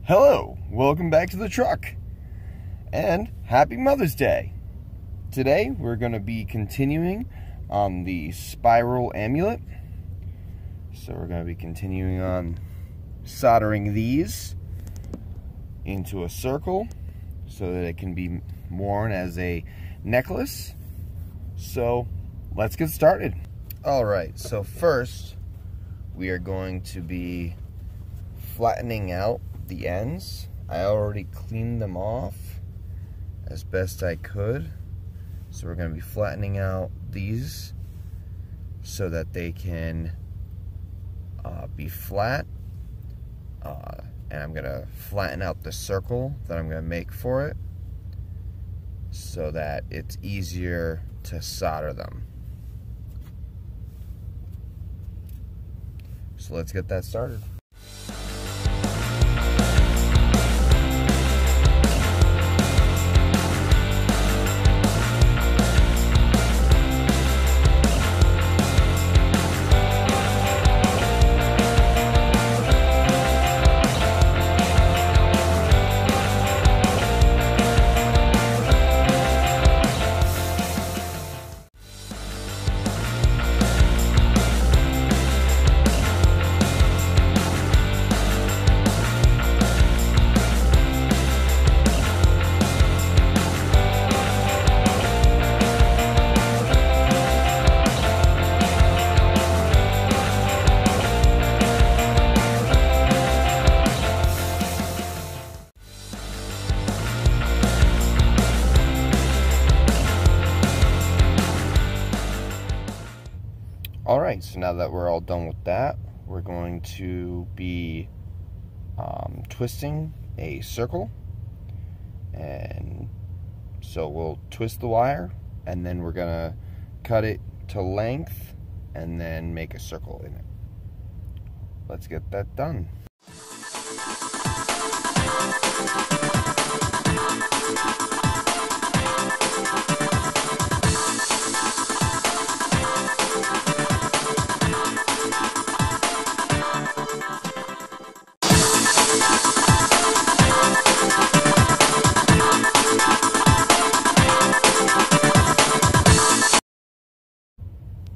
Hello, welcome back to the truck, and happy Mother's Day. Today we're going to be continuing on the spiral amulet. So we're going to be continuing on soldering these into a circle so that it can be worn as a necklace. So let's get started. Alright, so first we are going to be flattening out the ends. I already cleaned them off as best I could, so we're going to be flattening out these so that they can be flat, and I'm going to flatten out the circle that I'm going to make for it so that it's easier to solder them. So let's get that started. Alright, so now that we're all done with that, we're going to be twisting a circle. And so we'll twist the wire, and then we're going to cut it to length, and then make a circle in it. Let's get that done.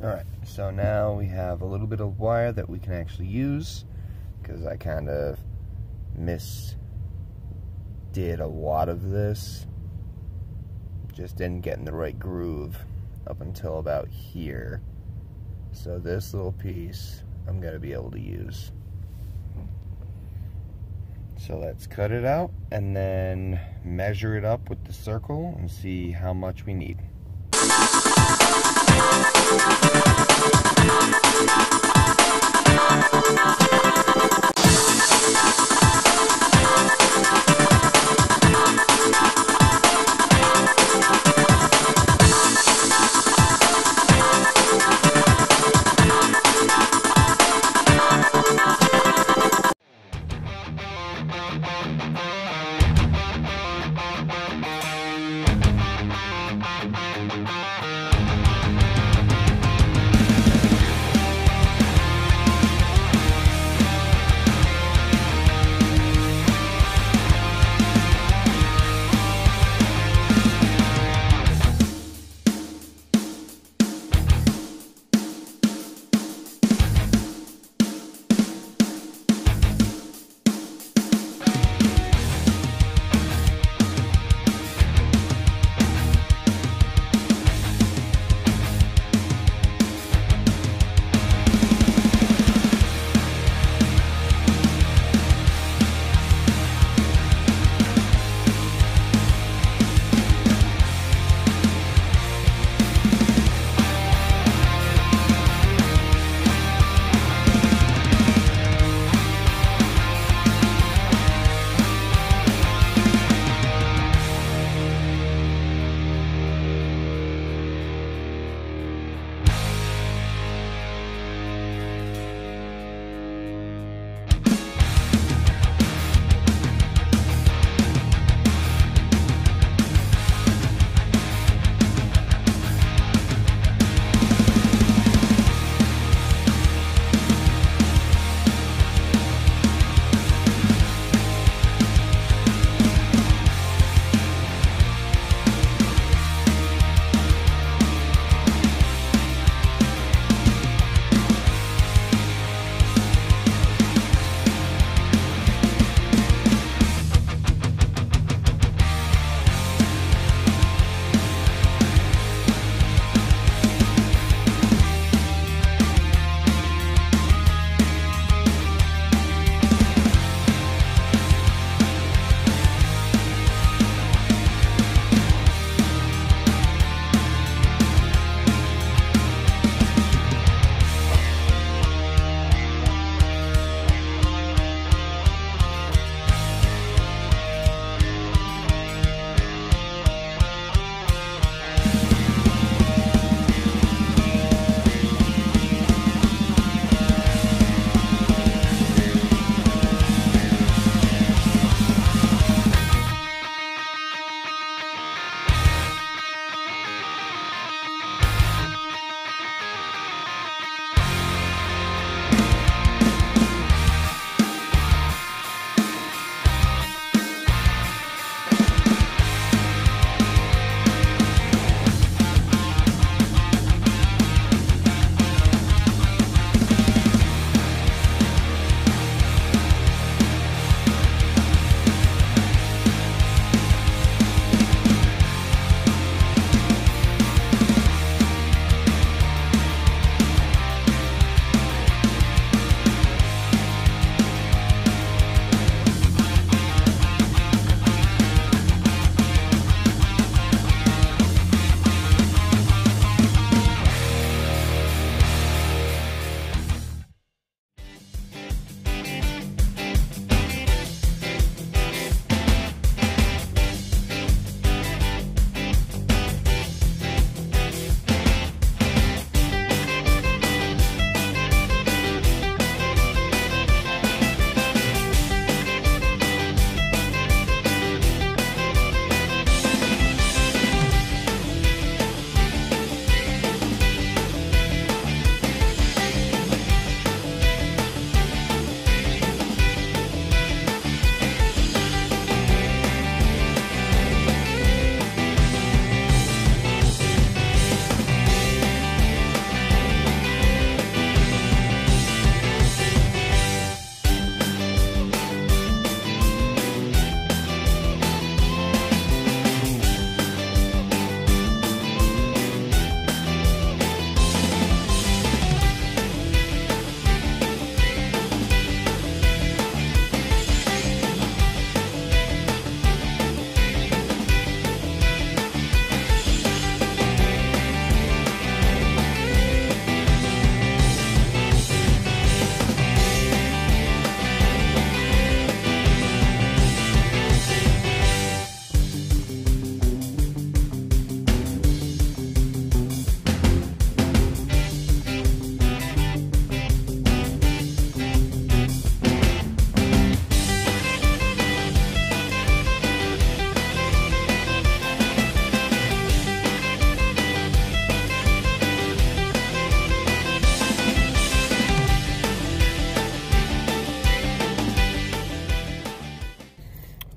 Alright, so now we have a little bit of wire that we can actually use, because I kind of did a lot of this. Just didn't get in the right groove up until about here. So this little piece I'm going to be able to use. So let's cut it out and then measure it up with the circle and see how much we need.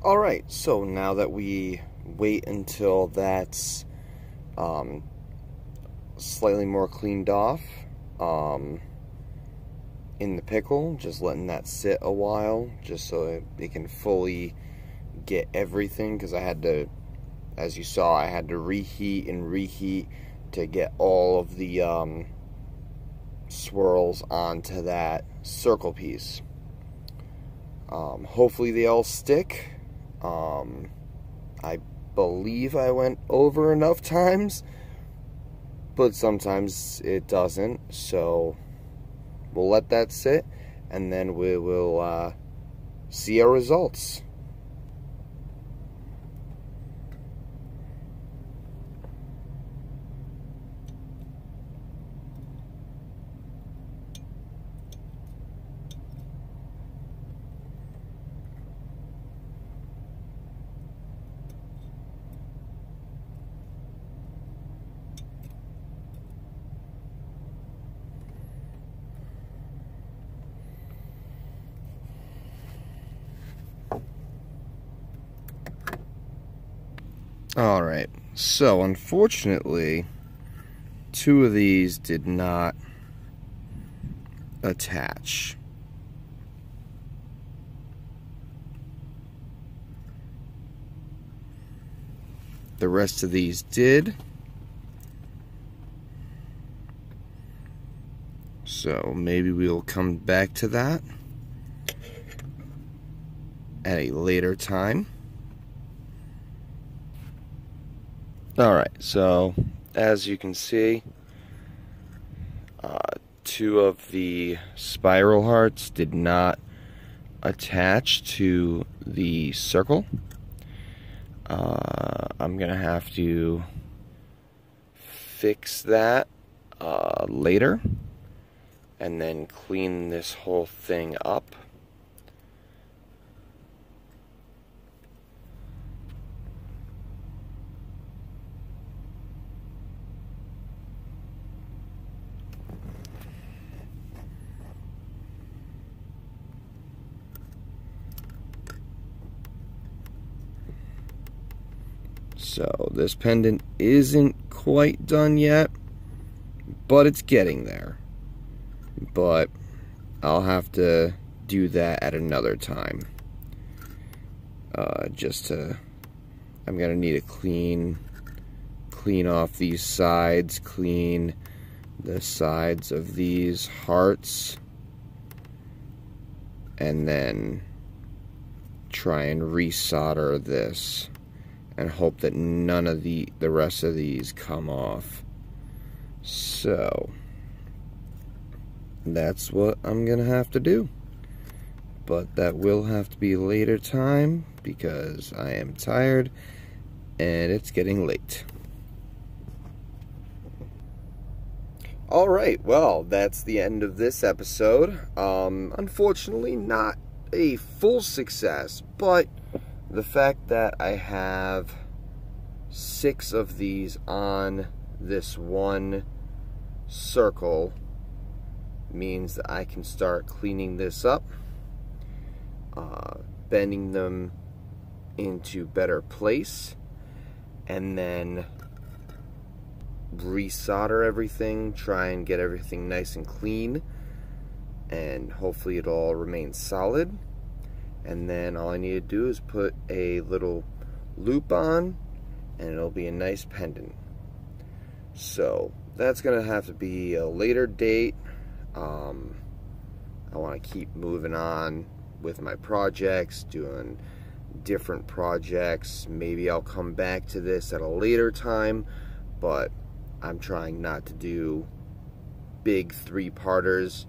Alright, so now that we wait until that's slightly more cleaned off in the pickle, just letting that sit a while just so it can fully get everything, because I had to, as you saw, I had to reheat and reheat to get all of the swirls onto that circle piece. Hopefully they all stick. I believe I went over enough times, but sometimes it doesn't, so we'll let that sit and then we will see our results. Alright, so unfortunately, 2 of these did not attach. The rest of these did. So maybe we'll come back to that at a later time. Alright, so as you can see, 2 of the spiral hearts did not attach to the circle. I'm gonna have to fix that later and then clean this whole thing up. So this pendant isn't quite done yet, but it's getting there. But I'll have to do that at another time. I'm gonna need to clean off these sides, clean the sides of these hearts, and then try and resolder this and hope that none of the rest of these come off. So that's what I'm gonna have to do, but that will have to be later time because I am tired and it's getting late. Alright, well, that's the end of this episode. Unfortunately not a full success, but the fact that I have 6 of these on this one circle means that I can start cleaning this up, bending them into better place, and then resolder everything, try and get everything nice and clean, and hopefully it all remains solid. And then all I need to do is put a little loop on and it'll be a nice pendant. So that's gonna have to be a later date. I want to keep moving on with my projects, doing different projects. Maybe I'll come back to this at a later time, but I'm trying not to do big 3-parters.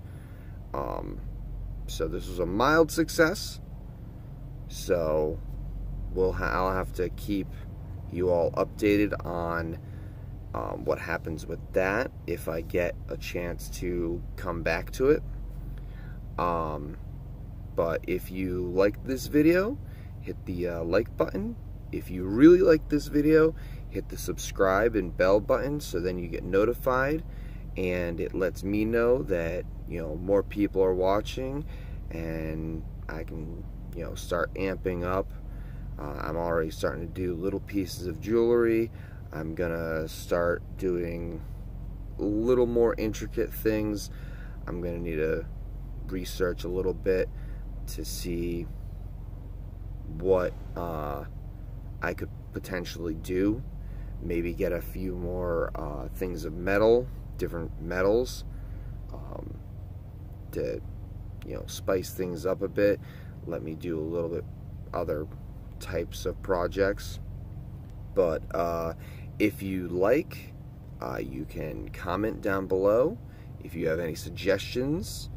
So this was a mild success. So I'll have to keep you all updated on what happens with that if I get a chance to come back to it. But if you like this video, hit the like button. If you really like this video, hit the subscribe and bell button so then you get notified, and it lets me know that, you know, more people are watching and I can, you know, start amping up I'm already starting to do little pieces of jewelry. I'm gonna start doing a little more intricate things. I'm gonna need to research a little bit to see what I could potentially do. Maybe get a few more things of metal, different metals, to, you know, spice things up a bit. Let me do a little bit other types of projects. But if you like, you can comment down below if you have any suggestions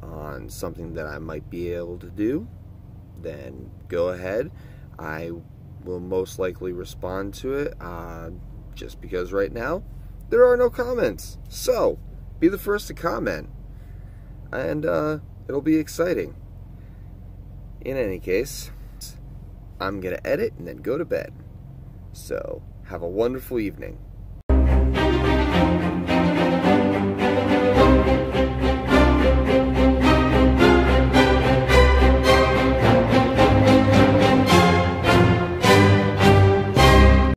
on something that I might be able to do. Then go ahead. I will most likely respond to it, just because right now there are no comments. So be the first to comment, and it'll be exciting. In any case, I'm gonna edit and then go to bed. So have a wonderful evening.